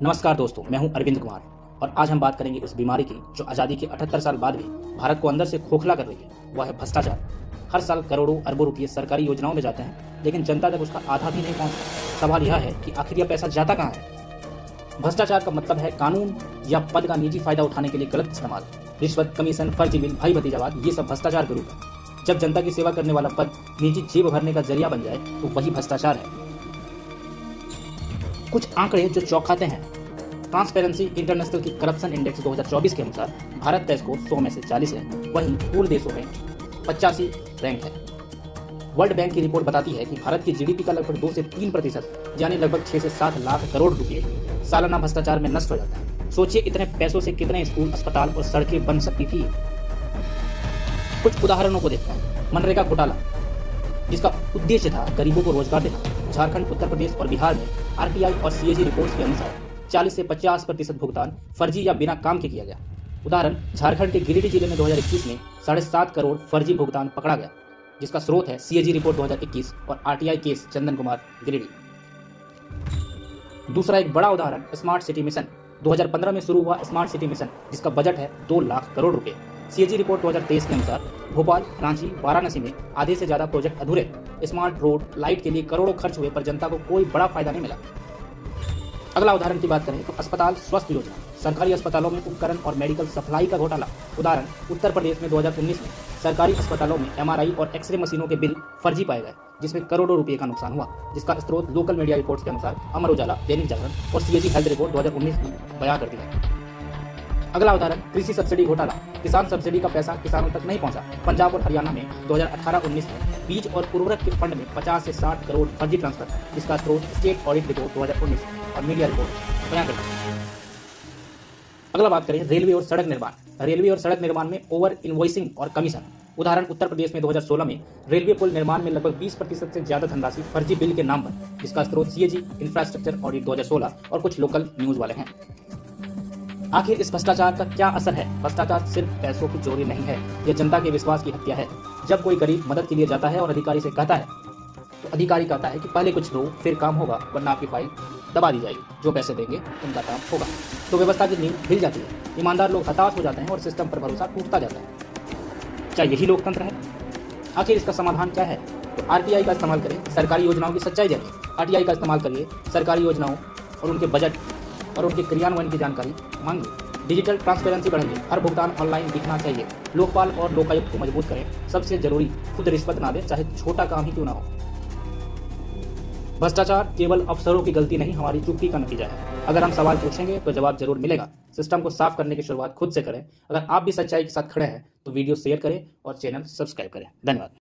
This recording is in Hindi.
नमस्कार दोस्तों, मैं हूं अरविंद कुमार और आज हम बात करेंगे उस बीमारी की जो आज़ादी के 78 साल बाद भी भारत को अंदर से खोखला कर रही है। वह है भ्रष्टाचार। हर साल करोड़ों अरबों रुपये सरकारी योजनाओं में जाते हैं, लेकिन जनता तक उसका आधा भी नहीं पहुंचता। सवाल यह है कि आखिर यह पैसा जाता कहाँ है। भ्रष्टाचार का मतलब है कानून या पद का निजी फायदा उठाने के लिए गलत इस्तेमाल। रिश्वत, कमीशन, फर्जी बिल, भाई भतीजावाद, ये सब भ्रष्टाचार के रूप है। जब जनता की सेवा करने वाला पद निजी जेब भरने का जरिया बन जाए तो वही भ्रष्टाचार है। कुछ आंकड़े जो चौंकाते हैं। ट्रांसपेरेंसी इंटरनेशनल की करप्शन इंडेक्स 2024 के अनुसार भारत का स्कोर 100 में से 40 है, वहीं पूर्ण देशों में 85 रैंक है। वर्ल्ड बैंक की रिपोर्ट बताती है कि भारत की जीडीपी का लगभग 2 से 3% यानी लगभग 6 से 7 लाख करोड़ रुपए सालाना भ्रष्टाचार में नष्ट हो जाता है। सोचिए इतने पैसों से कितने स्कूल, अस्पताल और सड़कें बन सकती थी। कुछ उदाहरणों को देखते हैं। मनरेगा घोटाला, जिसका उद्देश्य था गरीबों को रोजगार देना। झारखंड, उत्तर प्रदेश और बिहार में आरटीआई और सीएजी रिपोर्ट्स के अनुसार 40 से 50% भुगतान फर्जी या बिना काम के किया गया। उदाहरण, झारखंड के गिरिडीह जिले में 2021 में 7.5 करोड़ फर्जी भुगतान पकड़ा गया, जिसका स्रोत है सीएजी रिपोर्ट 2021 और आरटीआई केस चंदन कुमार गिरिडीह। दूसरा एक बड़ा उदाहरण स्मार्ट सिटी मिशन। 2015 में शुरू हुआ स्मार्ट सिटी मिशन, जिसका बजट है 2 लाख करोड़ रुपए। सीएजी रिपोर्ट 2023 के अनुसार भोपाल, रांची, वाराणसी में आधे से ज्यादा प्रोजेक्ट अधूरे। स्मार्ट रोड, लाइट के लिए करोड़ों खर्च हुए पर जनता को कोई बड़ा फायदा नहीं मिला। अगला उदाहरण की बात करें तो अस्पताल स्वास्थ्य योजना। सरकारी अस्पतालों में उपकरण और मेडिकल सप्लाई का घोटाला। उदाहरण, उत्तर प्रदेश में 2019 में सरकारी अस्पतालों में एमआरआई और एक्सरे मशीनों के बिल फर्जी पाए गए, जिसमें करोड़ों रुपए का नुकसान हुआ, जिसका स्रोत लोकल मीडिया रिपोर्ट्स के अनुसार अमर उजाला, दैनिक जागरण और सीएजी हेल्थ रिपोर्ट 2019 में बयां करती है। अगला उदाहरण कृषि सब्सिडी घोटाला। किसान सब्सिडी का पैसा किसानों तक नहीं पहुंचा। पंजाब और हरियाणा में 2018-19 में बीज और उर्वरक के फंड में 50 से 60 करोड़ फर्जी ट्रांसफर, जिसका स्रोत स्टेट ऑडिट रिपोर्ट 2019 और मीडिया रिपोर्ट बयां करती है। अगला बात करें रेलवे और सड़क निर्माण। रेलवे और सड़क निर्माण में ओवर इनवॉइसिंग और कमीशन। उदाहरण, उत्तर प्रदेश में 2016 में रेलवे पुल निर्माण में लगभग 20% से ज्यादा धनराशि फर्जी बिल के नाम पर, जिसका स्रोत सीएजी इंफ्रास्ट्रक्चर ऑडिट 2016 और कुछ लोकल न्यूज वाले हैं। आखिर इस भ्रष्टाचार का क्या असर है? भ्रष्टाचार सिर्फ पैसों की चोरी नहीं है, यह जनता के विश्वास की हत्या है। जब कोई गरीब मदद के लिए जाता है और अधिकारी से कहता है तो अधिकारी कहता है कि पहले कुछ दो फिर काम होगा, वरना आपकी फाइल दबा दी जाएगी। जो पैसे देंगे उनका काम होगा। तो व्यवस्था की नींव हिल जाती है, ईमानदार लोग हताश हो जाते हैं और सिस्टम पर भरोसा टूटता जाता है। क्या यही लोकतंत्र है? आखिर इसका समाधान क्या है? तो आरटीआई का इस्तेमाल करें, सरकारी योजनाओं की सच्चाई जानिए। आरटीआई का इस्तेमाल करिए, सरकारी योजनाओं और उनके बजट और उनके क्रियान्वयन की जानकारी मांगिए। डिजिटल ट्रांसपेरेंसी बढ़ाइए, हर भुगतान ऑनलाइन दिखना चाहिए। लोकपाल और लोकायुक्त को मजबूत करें। सबसे जरूरी, खुद रिश्वत ना दें, चाहे छोटा काम ही क्यों ना हो। भ्रष्टाचार केवल अफसरों की गलती नहीं, हमारी चुप्पी का नतीजा है। अगर हम सवाल पूछेंगे तो जवाब जरूर मिलेगा। सिस्टम को साफ करने की शुरुआत खुद से करें। अगर आप भी सच्चाई के साथ खड़े हैं तो वीडियो शेयर करें और चैनल सब्सक्राइब करें। धन्यवाद।